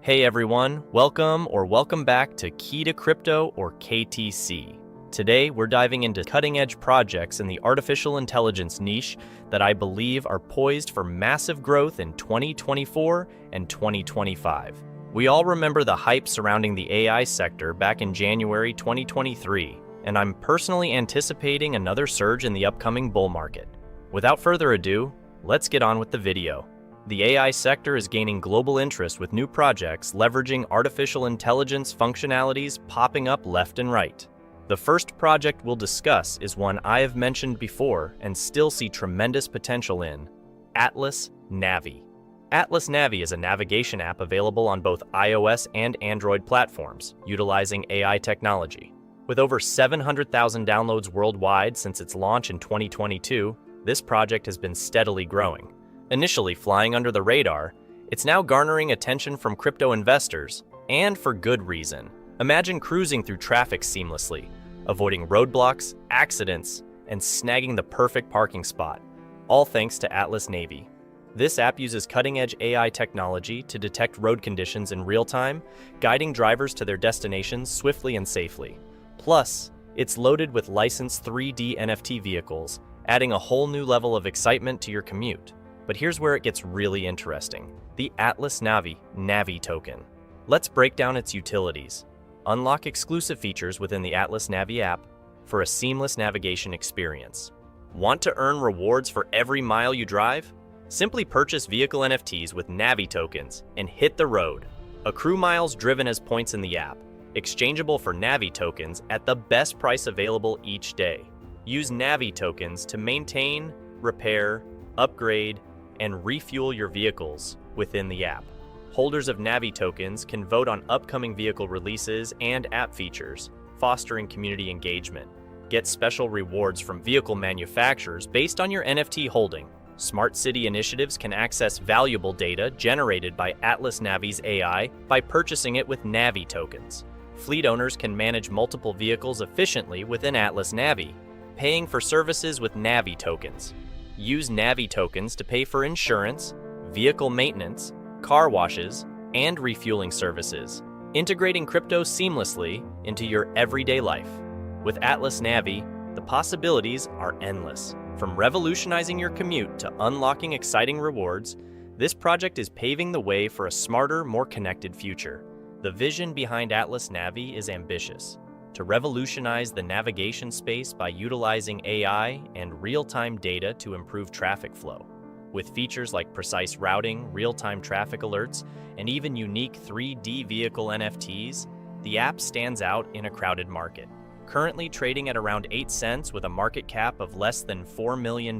Hey everyone, welcome back to Key to Crypto or KTC. Today we're diving into cutting-edge projects in the artificial intelligence niche that I believe are poised for massive growth in 2024 and 2025. We all remember the hype surrounding the AI sector back in January 2023, and I'm personally anticipating another surge in the upcoming bull market. Without further ado, let's get on with the video. The AI sector is gaining global interest with new projects leveraging artificial intelligence functionalities popping up left and right. The first project we'll discuss is one I have mentioned before and still see tremendous potential in: Atlas Navi. Atlas Navi is a navigation app available on both iOS and Android platforms, utilizing AI technology. With over 700,000 downloads worldwide since its launch in 2022, this project has been steadily growing. Initially flying under the radar, it's now garnering attention from crypto investors, and for good reason. Imagine cruising through traffic seamlessly, avoiding roadblocks, accidents, and snagging the perfect parking spot, all thanks to Atlas Navi. This app uses cutting-edge AI technology to detect road conditions in real time, guiding drivers to their destinations swiftly and safely. Plus, it's loaded with licensed 3D NFT vehicles, adding a whole new level of excitement to your commute. But here's where it gets really interesting: the Atlas Navi token. Let's break down its utilities. Unlock exclusive features within the Atlas Navi app for a seamless navigation experience. Want to earn rewards for every mile you drive? Simply purchase vehicle NFTs with Navi tokens and hit the road. Accrue miles driven as points in the app, exchangeable for Navi tokens at the best price available each day. Use Navi tokens to maintain, repair, upgrade, and refuel your vehicles within the app. Holders of Navi tokens can vote on upcoming vehicle releases and app features, fostering community engagement. Get special rewards from vehicle manufacturers based on your NFT holding. Smart city initiatives can access valuable data generated by Atlas Navi's AI by purchasing it with Navi tokens. Fleet owners can manage multiple vehicles efficiently within Atlas Navi, paying for services with Navi tokens. Use Navi tokens to pay for insurance, vehicle maintenance, car washes, and refueling services, integrating crypto seamlessly into your everyday life. With Atlas Navi, the possibilities are endless. From revolutionizing your commute to unlocking exciting rewards, this project is paving the way for a smarter, more connected future. The vision behind Atlas Navi is ambitious: to revolutionize the navigation space by utilizing AI and real-time data to improve traffic flow. With features like precise routing, real-time traffic alerts, and even unique 3D vehicle NFTs, the app stands out in a crowded market. Currently trading at around 8 cents with a market cap of less than $4 million,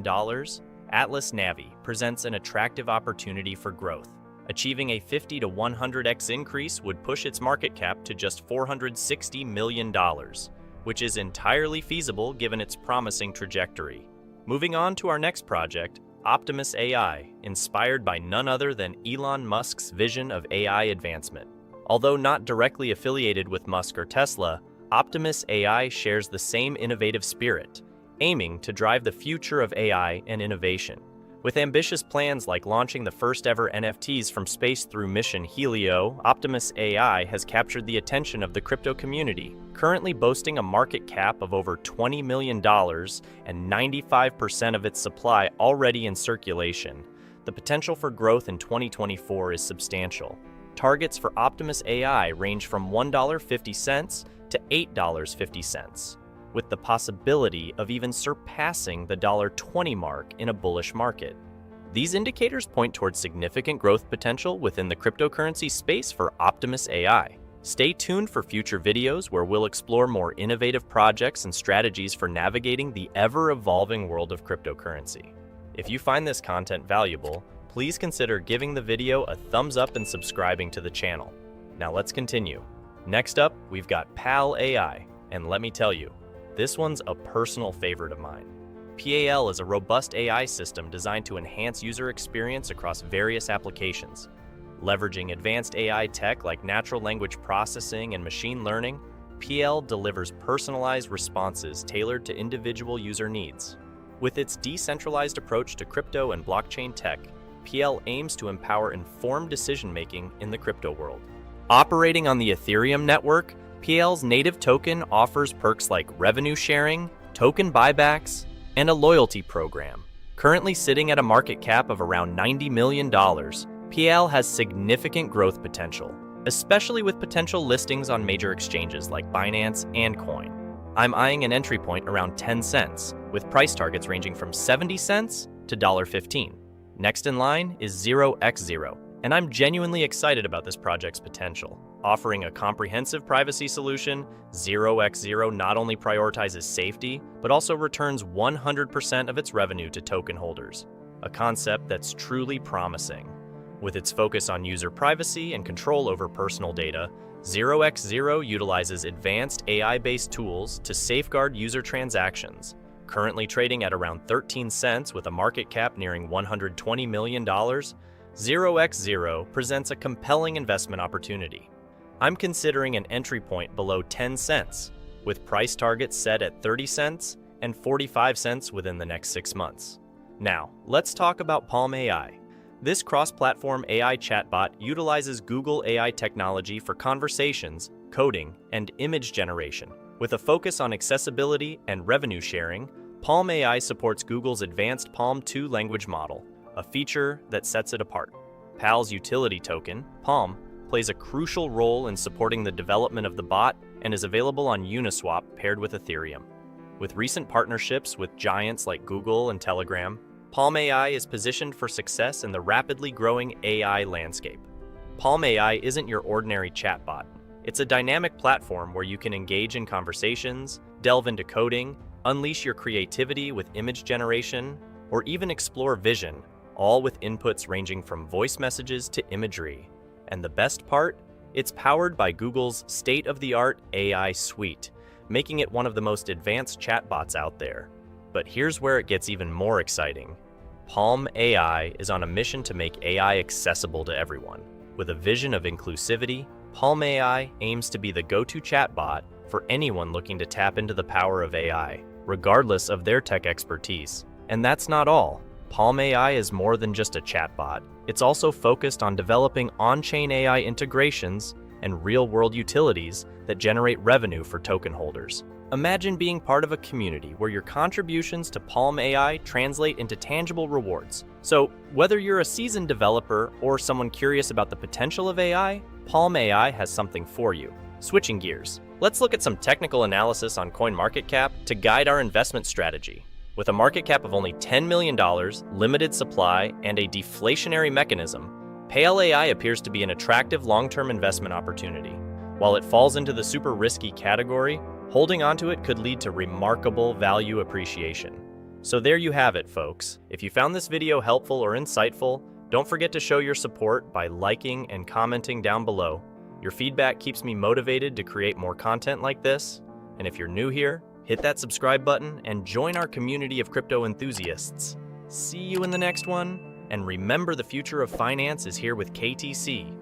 Atlas Navi presents an attractive opportunity for growth. Achieving a 50 to 100x increase would push its market cap to just $460 million, which is entirely feasible given its promising trajectory. Moving on to our next project, Optimus AI, inspired by none other than Elon Musk's vision of AI advancement. Although not directly affiliated with Musk or Tesla, Optimus AI shares the same innovative spirit, aiming to drive the future of AI and innovation. With ambitious plans like launching the first ever NFTs from space through mission Helio, Optimus AI has captured the attention of the crypto community, currently boasting a market cap of over $20 million and 95% of its supply already in circulation. The potential for growth in 2024 is substantial. Targets for Optimus AI range from $1.50 to $8.50. with the possibility of even surpassing the $1.20 mark in a bullish market. These indicators point towards significant growth potential within the cryptocurrency space for Optimus AI. Stay tuned for future videos where we'll explore more innovative projects and strategies for navigating the ever-evolving world of cryptocurrency. If you find this content valuable, please consider giving the video a thumbs up and subscribing to the channel. Now let's continue. Next up, we've got PAL AI, and let me tell you, this one's a personal favorite of mine. PAL is a robust AI system designed to enhance user experience across various applications. Leveraging advanced AI tech like natural language processing and machine learning, PAL delivers personalized responses tailored to individual user needs. With its decentralized approach to crypto and blockchain tech, PAL aims to empower informed decision-making in the crypto world. Operating on the Ethereum network, PL's native token offers perks like revenue sharing, token buybacks, and a loyalty program. Currently sitting at a market cap of around $90 million, PL has significant growth potential, especially with potential listings on major exchanges like Binance and Coin. I'm eyeing an entry point around 10 cents, with price targets ranging from 70 cents to $1.15. Next in line is 0x0, and I'm genuinely excited about this project's potential. Offering a comprehensive privacy solution, 0x0 not only prioritizes safety, but also returns 100% of its revenue to token holders, a concept that's truly promising. With its focus on user privacy and control over personal data, 0x0 utilizes advanced AI-based tools to safeguard user transactions. Currently trading at around 13 cents with a market cap nearing $120 million, 0x0 presents a compelling investment opportunity. I'm considering an entry point below 10 cents, with price targets set at 30 cents and 45 cents within the next 6 months. Now, let's talk about Palm AI. This cross-platform AI chatbot utilizes Google AI technology for conversations, coding, and image generation. With a focus on accessibility and revenue sharing, Palm AI supports Google's advanced Palm 2 language model, a feature that sets it apart. PAL's utility token, Palm, plays a crucial role in supporting the development of the bot and is available on Uniswap paired with Ethereum. With recent partnerships with giants like Google and Telegram, Palm AI is positioned for success in the rapidly growing AI landscape. Palm AI isn't your ordinary chatbot. It's a dynamic platform where you can engage in conversations, delve into coding, unleash your creativity with image generation, or even explore vision, all with inputs ranging from voice messages to imagery. And the best part? It's powered by Google's state-of-the-art AI suite, making it one of the most advanced chatbots out there. But here's where it gets even more exciting. Palm AI is on a mission to make AI accessible to everyone. With a vision of inclusivity, Palm AI aims to be the go-to chatbot for anyone looking to tap into the power of AI, regardless of their tech expertise. And that's not all. Palm AI is more than just a chatbot. It's also focused on developing on-chain AI integrations and real-world utilities that generate revenue for token holders. Imagine being part of a community where your contributions to Palm AI translate into tangible rewards. So, whether you're a seasoned developer or someone curious about the potential of AI, Palm AI has something for you. Switching gears, let's look at some technical analysis on CoinMarketCap to guide our investment strategy. With a market cap of only $10 million, limited supply, and a deflationary mechanism, Pale AI appears to be an attractive long-term investment opportunity. While it falls into the super risky category, holding onto it could lead to remarkable value appreciation. So there you have it, folks. If you found this video helpful or insightful, don't forget to show your support by liking and commenting down below. Your feedback keeps me motivated to create more content like this. And if you're new here, hit that subscribe button and join our community of crypto enthusiasts. See you in the next one, and remember the future of finance is here with KTC.